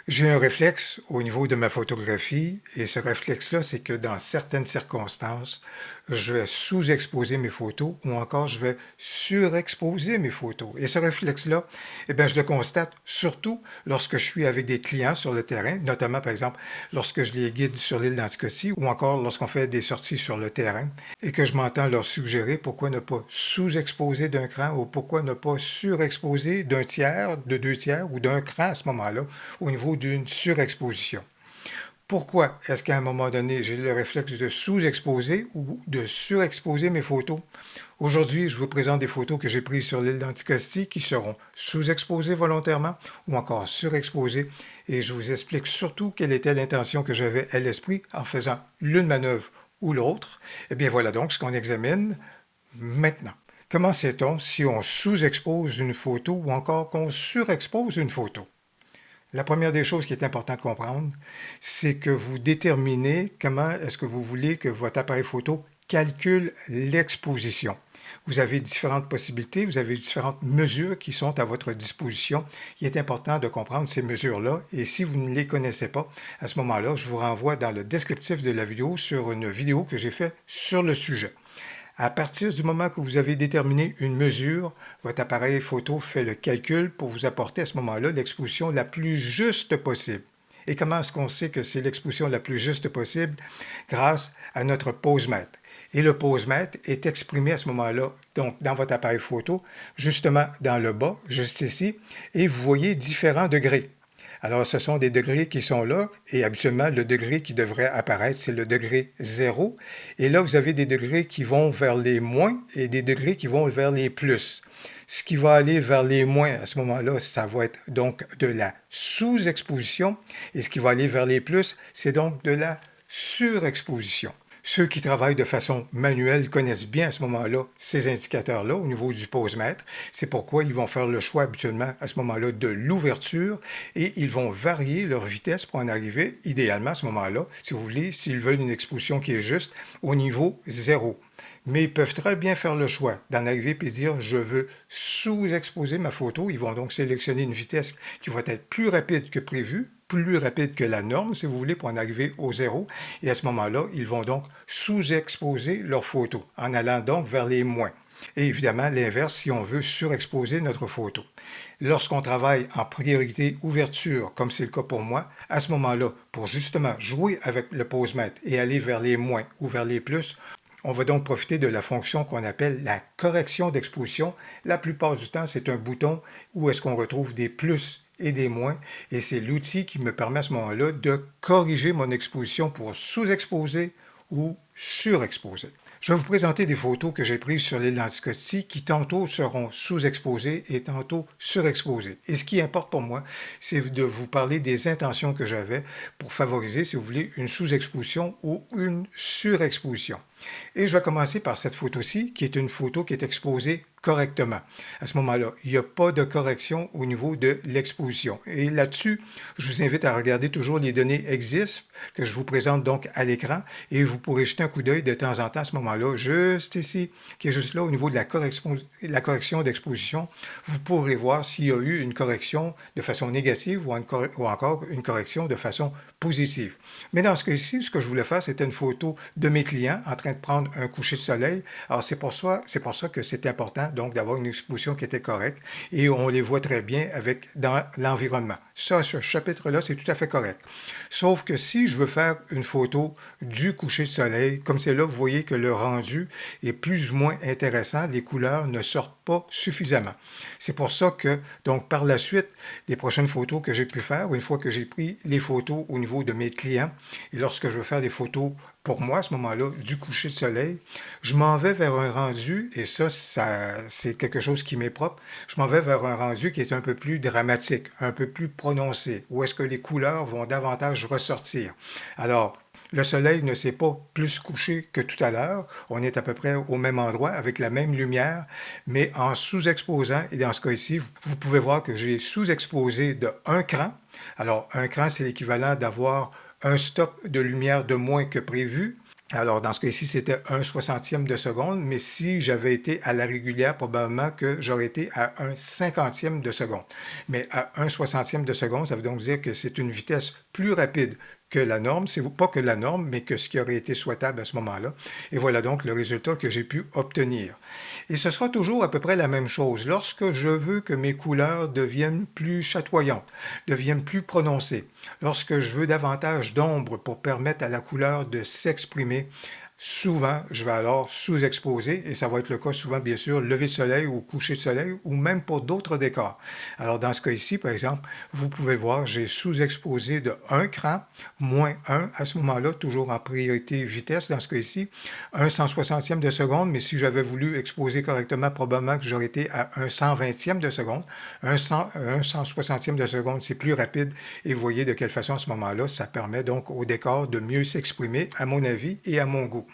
J'ai un réflexe au niveau de ma photographie et ce réflexe-là, c'est que dans certaines circonstances, je vais sous-exposer mes photos ou encore je vais surexposer mes photos. Et ce réflexe-là, eh bien, je le constate surtout lorsque je suis avec des clients sur le terrain, notamment par exemple lorsque je les guide sur l'île d'Anticosti ou encore lorsqu'on fait des sorties sur le terrain et que je m'entends leur suggérer pourquoi ne pas sous-exposer d'un cran ou pourquoi ne pas surexposer d'un tiers, de deux tiers ou d'un cran à ce moment-là au niveau d'une surexposition. Pourquoi est-ce qu'à un moment donné, j'ai le réflexe de sous-exposer ou de surexposer mes photos? Aujourd'hui, je vous présente des photos que j'ai prises sur l'île d'Anticosti qui seront sous-exposées volontairement ou encore surexposées et je vous explique surtout quelle était l'intention que j'avais à l'esprit en faisant l'une manœuvre ou l'autre. Eh bien voilà donc ce qu'on examine maintenant. Comment sait-on si on sous-expose une photo ou encore qu'on surexpose une photo? La première des choses qui est importante de comprendre, c'est que vous déterminez comment est-ce que vous voulez que votre appareil photo calcule l'exposition. Vous avez différentes possibilités, vous avez différentes mesures qui sont à votre disposition. Il est important de comprendre ces mesures-là et si vous ne les connaissez pas, à ce moment-là, je vous renvoie dans le descriptif de la vidéo sur une vidéo que j'ai faite sur le sujet. À partir du moment que vous avez déterminé une mesure, votre appareil photo fait le calcul pour vous apporter à ce moment-là l'exposition la plus juste possible. Et comment est-ce qu'on sait que c'est l'exposition la plus juste possible? Grâce à notre posemètre. Et le posemètre est exprimé à ce moment-là, donc dans votre appareil photo, justement dans le bas, juste ici, et vous voyez différents degrés. Alors, ce sont des degrés qui sont là, et habituellement, le degré qui devrait apparaître, c'est le degré 0. Et là, vous avez des degrés qui vont vers les moins et des degrés qui vont vers les plus. Ce qui va aller vers les moins, à ce moment-là, ça va être donc de la sous-exposition, et ce qui va aller vers les plus, c'est donc de la surexposition. Ceux qui travaillent de façon manuelle connaissent bien à ce moment-là ces indicateurs-là au niveau du posemètre. C'est pourquoi ils vont faire le choix habituellement à ce moment-là de l'ouverture et ils vont varier leur vitesse pour en arriver, idéalement à ce moment-là, si vous voulez, s'ils veulent une exposition qui est juste, au niveau 0. Mais ils peuvent très bien faire le choix d'en arriver et dire je veux sous-exposer ma photo. Ils vont donc sélectionner une vitesse qui va être plus rapide que prévu, plus rapide que la norme, si vous voulez, pour en arriver au 0. Et à ce moment-là, ils vont donc sous-exposer leur photo, en allant donc vers les moins. Et évidemment, l'inverse si on veut surexposer notre photo. Lorsqu'on travaille en priorité ouverture, comme c'est le cas pour moi, à ce moment-là, pour justement jouer avec le posemètre et aller vers les moins ou vers les plus, on va donc profiter de la fonction qu'on appelle la correction d'exposition. La plupart du temps, c'est un bouton où est-ce qu'on retrouve des plus et des moins, et c'est l'outil qui me permet à ce moment-là de corriger mon exposition pour sous-exposer ou surexposer. Je vais vous présenter des photos que j'ai prises sur l'île d'Anticosti qui tantôt seront sous-exposées et tantôt surexposées. Et ce qui importe pour moi, c'est de vous parler des intentions que j'avais pour favoriser, si vous voulez, une sous-exposition ou une surexposition. Et je vais commencer par cette photo-ci, qui est une photo qui est exposée correctement. À ce moment-là, il n'y a pas de correction au niveau de l'exposition. Et là-dessus, je vous invite à regarder toujours les données EXIF que je vous présente donc à l'écran et vous pourrez jeter un coup d'œil de temps en temps à ce moment-là, juste ici, qui est juste là au niveau de la correction d'exposition. Vous pourrez voir s'il y a eu une correction de façon négative ou encore une correction de façon positive. Mais dans ce cas-ci, ce que je voulais faire, c'était une photo de mes clients en train de prendre un coucher de soleil. Alors, c'est pour ça que c'est important donc d'avoir une exposition qui était correcte et on les voit très bien dans l'environnement. Ça, ce chapitre-là, c'est tout à fait correct. Sauf que si je veux faire une photo du coucher de soleil, comme c'est là, vous voyez que le rendu est plus ou moins intéressant, les couleurs ne sortent pas suffisamment. C'est pour ça que, donc, par la suite, les prochaines photos que j'ai pu faire, une fois que j'ai pris les photos au niveau de mes clients, et lorsque je veux faire des photos pour moi, à ce moment-là, du coucher de soleil, je m'en vais vers un rendu, et ça c'est quelque chose qui m'est propre, je m'en vais vers un rendu qui est un peu plus dramatique, un peu plus prononcé, où est-ce que les couleurs vont davantage ressortir. Alors, le soleil ne s'est pas plus couché que tout à l'heure. On est à peu près au même endroit avec la même lumière, mais en sous-exposant, et dans ce cas-ci, vous pouvez voir que j'ai sous-exposé de un cran. Alors, un cran, c'est l'équivalent d'avoir un stop de lumière de moins que prévu. Alors, dans ce cas-ci, c'était un soixantième de seconde, mais si j'avais été à la régulière, probablement que j'aurais été à un cinquantième de seconde. Mais à un soixantième de seconde, ça veut donc dire que c'est une vitesse plus rapide que la norme, c'est pas que la norme, mais que ce qui aurait été souhaitable à ce moment-là. Et voilà donc le résultat que j'ai pu obtenir. Et ce sera toujours à peu près la même chose. Lorsque je veux que mes couleurs deviennent plus chatoyantes, deviennent plus prononcées, lorsque je veux davantage d'ombre pour permettre à la couleur de s'exprimer, souvent, je vais alors sous-exposer, et ça va être le cas souvent, bien sûr, lever de soleil ou coucher de soleil, ou même pour d'autres décors. Alors, dans ce cas ici, par exemple, vous pouvez voir, j'ai sous-exposé de 1 cran, moins 1 à ce moment-là, toujours en priorité vitesse, dans ce cas ici, un 160e de seconde, mais si j'avais voulu exposer correctement, probablement que j'aurais été à un 120e de seconde. Un 160e de seconde, c'est plus rapide, et vous voyez de quelle façon, à ce moment-là, ça permet donc au décor de mieux s'exprimer, à mon avis, et à mon goût.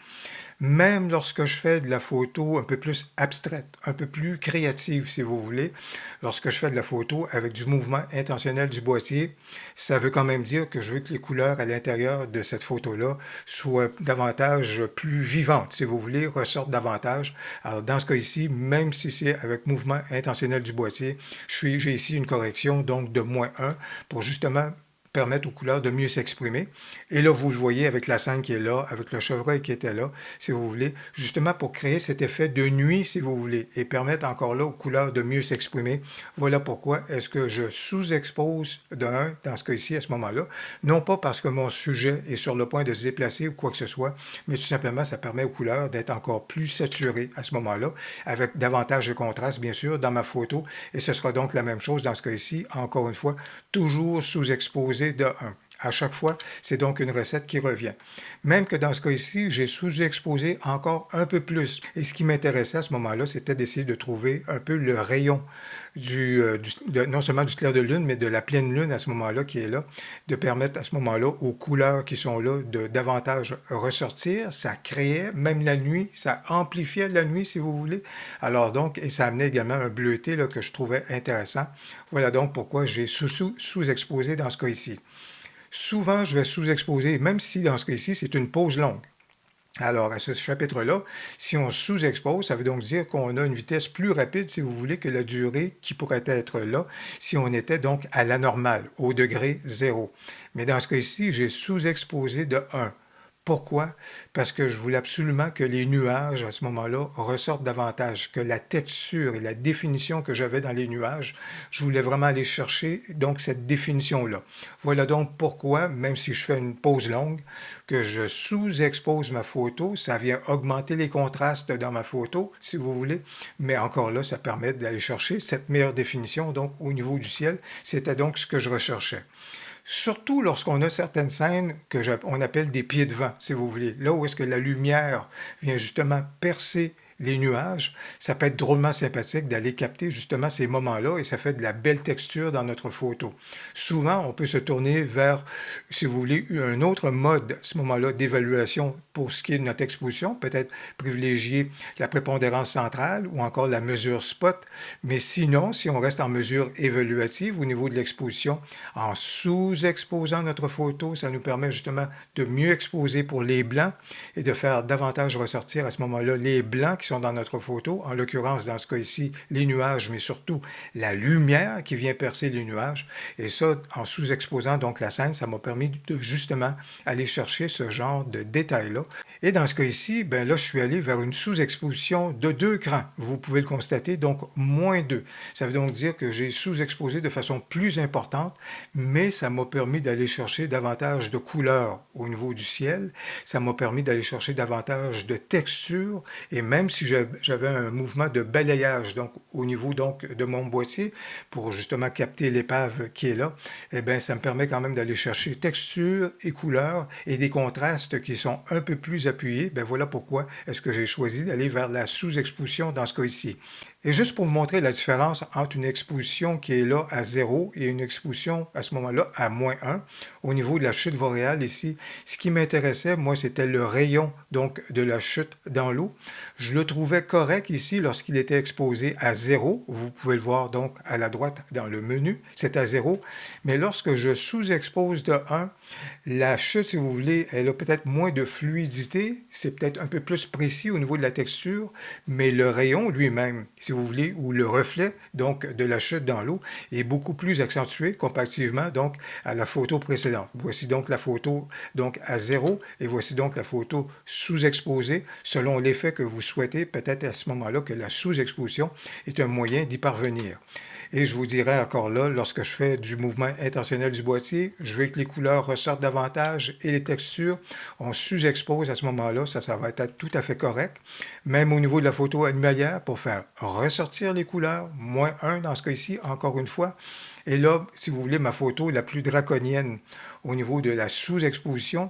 Même lorsque je fais de la photo un peu plus abstraite, un peu plus créative, si vous voulez, lorsque je fais de la photo avec du mouvement intentionnel du boîtier, ça veut quand même dire que je veux que les couleurs à l'intérieur de cette photo-là soient davantage plus vivantes, si vous voulez, ressortent davantage. Alors, dans ce cas ici, même si c'est avec mouvement intentionnel du boîtier, j'ai ici une correction, donc de moins 1, pour justement permettre aux couleurs de mieux s'exprimer. Et là, vous le voyez avec la scène qui est là, avec le chevreuil qui était là, si vous voulez, justement pour créer cet effet de nuit, si vous voulez, et permettre encore là aux couleurs de mieux s'exprimer. Voilà pourquoi est-ce que je sous-expose d'un, dans ce cas-ci, à ce moment-là, non pas parce que mon sujet est sur le point de se déplacer ou quoi que ce soit, mais tout simplement, ça permet aux couleurs d'être encore plus saturées à ce moment-là, avec davantage de contraste, bien sûr, dans ma photo. Et ce sera donc la même chose dans ce cas-ci, encore une fois, toujours sous-exposé de 1. À chaque fois, c'est donc une recette qui revient. Même que dans ce cas ici, j'ai sous-exposé encore un peu plus. Et ce qui m'intéressait à ce moment-là, c'était d'essayer de trouver un peu le rayon non seulement du clair de lune, mais de la pleine lune à ce moment-là qui est là, de permettre à ce moment-là aux couleurs qui sont là de davantage ressortir. Ça créait, même la nuit, ça amplifiait la nuit si vous voulez. Alors donc, et ça amenait également un bleuté là, que je trouvais intéressant. Voilà donc pourquoi j'ai sous-exposé dans ce cas ici. Souvent, je vais sous-exposer, même si dans ce cas-ci, c'est une pause longue. Alors, à ce chapitre-là, si on sous-expose, ça veut donc dire qu'on a une vitesse plus rapide, si vous voulez, que la durée qui pourrait être là, si on était donc à la normale, au degré zéro. Mais dans ce cas-ci, j'ai sous-exposé de 1. Pourquoi? Parce que je voulais absolument que les nuages, à ce moment-là, ressortent davantage, que la texture et la définition que j'avais dans les nuages, je voulais vraiment aller chercher donc cette définition-là. Voilà donc pourquoi, même si je fais une pause longue, que je sous-expose ma photo, ça vient augmenter les contrastes dans ma photo, si vous voulez, mais encore là, ça permet d'aller chercher cette meilleure définition, donc au niveau du ciel, c'était donc ce que je recherchais. Surtout lorsqu'on a certaines scènes on appelle des pieds de vent, si vous voulez. Là où est-ce que la lumière vient justement percer les nuages, ça peut être drôlement sympathique d'aller capter justement ces moments-là et ça fait de la belle texture dans notre photo. Souvent, on peut se tourner vers, si vous voulez, un autre mode à ce moment-là d'évaluation pour ce qui est de notre exposition, peut-être privilégier la prépondérance centrale ou encore la mesure spot, mais sinon, si on reste en mesure évaluative au niveau de l'exposition, en sous-exposant notre photo, ça nous permet justement de mieux exposer pour les blancs et de faire davantage ressortir à ce moment-là les blancs qui sont dans notre photo, en l'occurrence dans ce cas ici, les nuages, mais surtout la lumière qui vient percer les nuages. Et ça, en sous-exposant donc la scène, ça m'a permis de justement aller chercher ce genre de détails-là. Et dans ce cas ici, ben là, je suis allé vers une sous-exposition de 2 crans. Vous pouvez le constater, donc moins 2. Ça veut donc dire que j'ai sous-exposé de façon plus importante, mais ça m'a permis d'aller chercher davantage de couleurs au niveau du ciel. Ça m'a permis d'aller chercher davantage de texture et même si j'avais un mouvement de balayage donc au niveau donc de mon boîtier pour justement capter l'épave qui est là, eh bien ça me permet quand même d'aller chercher texture et couleur et des contrastes qui sont un peu plus appuyés. Ben voilà pourquoi est-ce que j'ai choisi d'aller vers la sous-exposition dans ce cas ici. Et juste pour vous montrer la différence entre une exposition qui est là à 0 et une exposition à ce moment-là à -1, au niveau de la chute boréale ici, ce qui m'intéressait, moi, c'était le rayon donc de la chute dans l'eau. Je le trouvais correct ici lorsqu'il était exposé à 0. Vous pouvez le voir donc à la droite dans le menu, c'est à 0. Mais lorsque je sous-expose de 1, la chute, si vous voulez, elle a peut-être moins de fluidité, c'est peut-être un peu plus précis au niveau de la texture, mais le rayon lui-même, si vous voulez, ou le reflet donc de la chute dans l'eau est beaucoup plus accentué comparativement donc à la photo précédente. Voici donc la photo donc à 0 et voici donc la photo sous-exposée selon l'effet que vous souhaitez, peut-être à ce moment-là que la sous-exposition est un moyen d'y parvenir. Et je vous dirais encore là, lorsque je fais du mouvement intentionnel du boîtier, je veux que les couleurs ressortent davantage et les textures, on sous-expose à ce moment-là, ça va être tout à fait correct. Même au niveau de la photo animalière, pour faire ressortir les couleurs, -1 dans ce cas-ci, encore une fois. Et là, si vous voulez, ma photo la plus draconienne au niveau de la sous-exposition,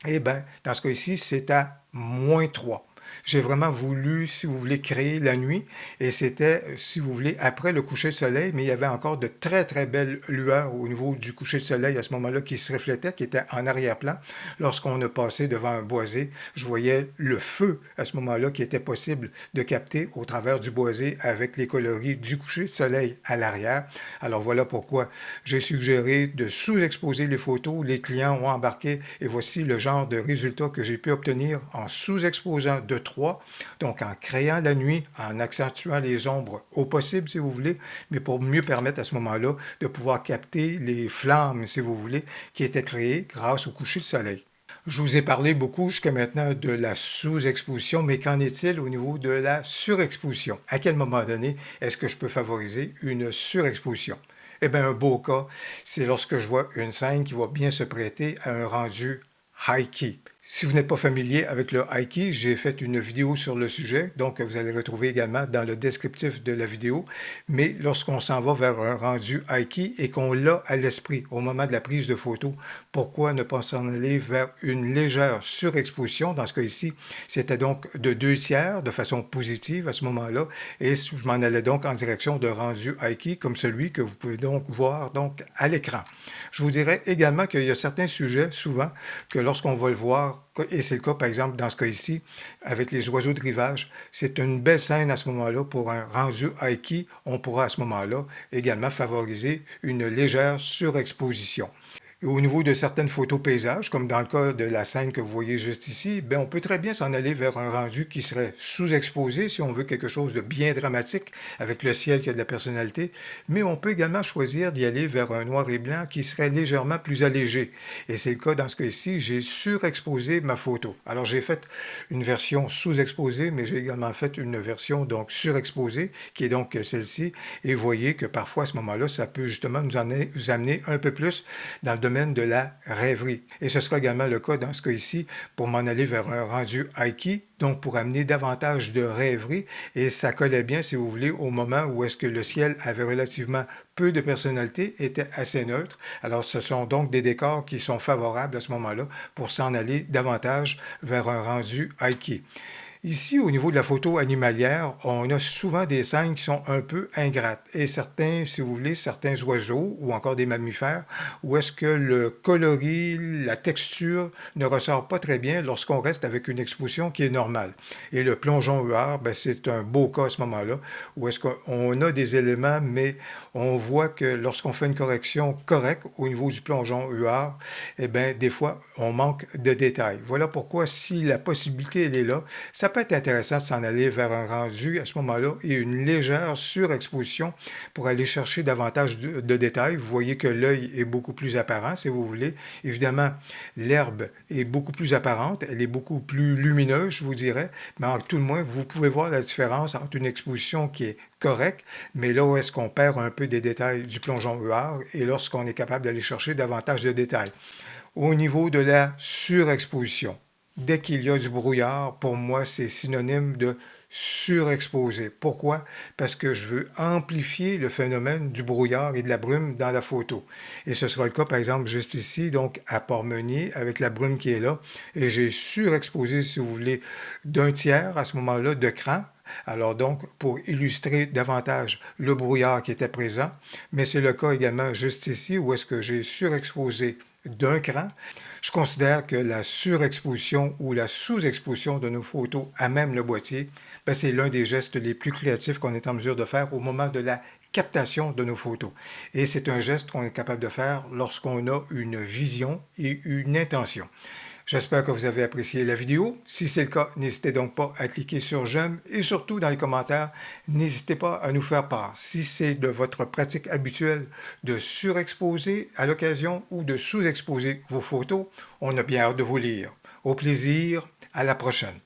eh bien, dans ce cas-ci, c'est à -3. J'ai vraiment voulu, si vous voulez, créer la nuit et c'était, si vous voulez, après le coucher de soleil, mais il y avait encore de très, très belles lueurs au niveau du coucher de soleil à ce moment-là qui se reflétaient, qui étaient en arrière-plan. Lorsqu'on a passé devant un boisé, je voyais le feu à ce moment-là qui était possible de capter au travers du boisé avec les coloris du coucher de soleil à l'arrière. Alors voilà pourquoi j'ai suggéré de sous-exposer les photos. Les clients ont embarqué et voici le genre de résultat que j'ai pu obtenir en sous-exposant de 3, donc en créant la nuit, en accentuant les ombres au possible, si vous voulez, mais pour mieux permettre à ce moment-là de pouvoir capter les flammes, si vous voulez, qui étaient créées grâce au coucher de soleil. Je vous ai parlé beaucoup jusqu'à maintenant de la sous-exposition, mais qu'en est-il au niveau de la surexposition? À quel moment donné est-ce que je peux favoriser une surexposition? Eh bien, un beau cas, c'est lorsque je vois une scène qui va bien se prêter à un rendu high-key. Si vous n'êtes pas familier avec le high-key, j'ai fait une vidéo sur le sujet, donc vous allez retrouver également dans le descriptif de la vidéo. Mais lorsqu'on s'en va vers un rendu high-key et qu'on l'a à l'esprit au moment de la prise de photo, pourquoi ne pas s'en aller vers une légère surexposition? Dans ce cas ici, c'était donc de 2/3 de façon positive à ce moment-là et je m'en allais donc en direction de rendu high-key comme celui que vous pouvez donc voir donc à l'écran. Je vous dirais également qu'il y a certains sujets, souvent, que lorsqu'on va le voir, et c'est le cas par exemple dans ce cas ici, avec les oiseaux de rivage, c'est une belle scène à ce moment-là pour un rendu high-key. On pourra à ce moment-là également favoriser une légère surexposition. Et au niveau de certaines photos paysages, comme dans le cas de la scène que vous voyez juste ici, ben on peut très bien s'en aller vers un rendu qui serait sous-exposé si on veut quelque chose de bien dramatique avec le ciel qui a de la personnalité, mais on peut également choisir d'y aller vers un noir et blanc qui serait légèrement plus allégé. Et c'est le cas dans ce cas-ci, j'ai surexposé ma photo. Alors j'ai fait une version sous-exposée, mais j'ai également fait une version donc surexposée, qui est donc celle-ci, et vous voyez que parfois à ce moment-là, ça peut justement nous amener un peu plus dans le domaine de la rêverie. Et ce sera également le cas dans ce cas ici pour m'en aller vers un rendu high-key, donc pour amener davantage de rêverie. Et ça collait bien, si vous voulez, au moment où est-ce que le ciel avait relativement peu de personnalité, était assez neutre. Alors ce sont donc des décors qui sont favorables à ce moment-là pour s'en aller davantage vers un rendu high-key. Ici, au niveau de la photo animalière, on a souvent des scènes qui sont un peu ingrates. Et certains, si vous voulez, certains oiseaux ou encore des mammifères, où est-ce que le coloris, la texture ne ressort pas très bien lorsqu'on reste avec une exposition qui est normale. Et le plongeon huard, ben, c'est un beau cas à ce moment-là, où est-ce qu'on a des éléments, mais on voit que lorsqu'on fait une correction correcte au niveau du plongeon huard, eh bien, des fois, on manque de détails. Voilà pourquoi, si la possibilité, elle est là, ça peut être intéressant de s'en aller vers un rendu à ce moment-là et une légère surexposition pour aller chercher davantage de détails. Vous voyez que l'œil est beaucoup plus apparent, si vous voulez. Évidemment, l'herbe est beaucoup plus apparente, elle est beaucoup plus lumineuse, je vous dirais, mais en tout le moins, vous pouvez voir la différence entre une exposition qui est correcte, mais là où est-ce qu'on perd un peu des détails du plongeon huard et lorsqu'on est capable d'aller chercher davantage de détails. Au niveau de la surexposition, dès qu'il y a du brouillard, pour moi, c'est synonyme de surexposer. Pourquoi? Parce que je veux amplifier le phénomène du brouillard et de la brume dans la photo. Et ce sera le cas, par exemple, juste ici, donc à Port-Meunier, avec la brume qui est là. Et j'ai surexposé, si vous voulez, d'un tiers à ce moment-là de cran. Alors donc, pour illustrer davantage le brouillard qui était présent, mais c'est le cas également juste ici où est-ce que j'ai surexposé d'un cran. Je considère que la surexposition ou la sous-exposition de nos photos à même le boîtier, ben, c'est l'un des gestes les plus créatifs qu'on est en mesure de faire au moment de la captation de nos photos. Et c'est un geste qu'on est capable de faire lorsqu'on a une vision et une intention. J'espère que vous avez apprécié la vidéo. Si c'est le cas, n'hésitez donc pas à cliquer sur j'aime et surtout dans les commentaires, n'hésitez pas à nous faire part si c'est de votre pratique habituelle de surexposer à l'occasion ou de sous-exposer vos photos. On a bien hâte de vous lire. Au plaisir, à la prochaine.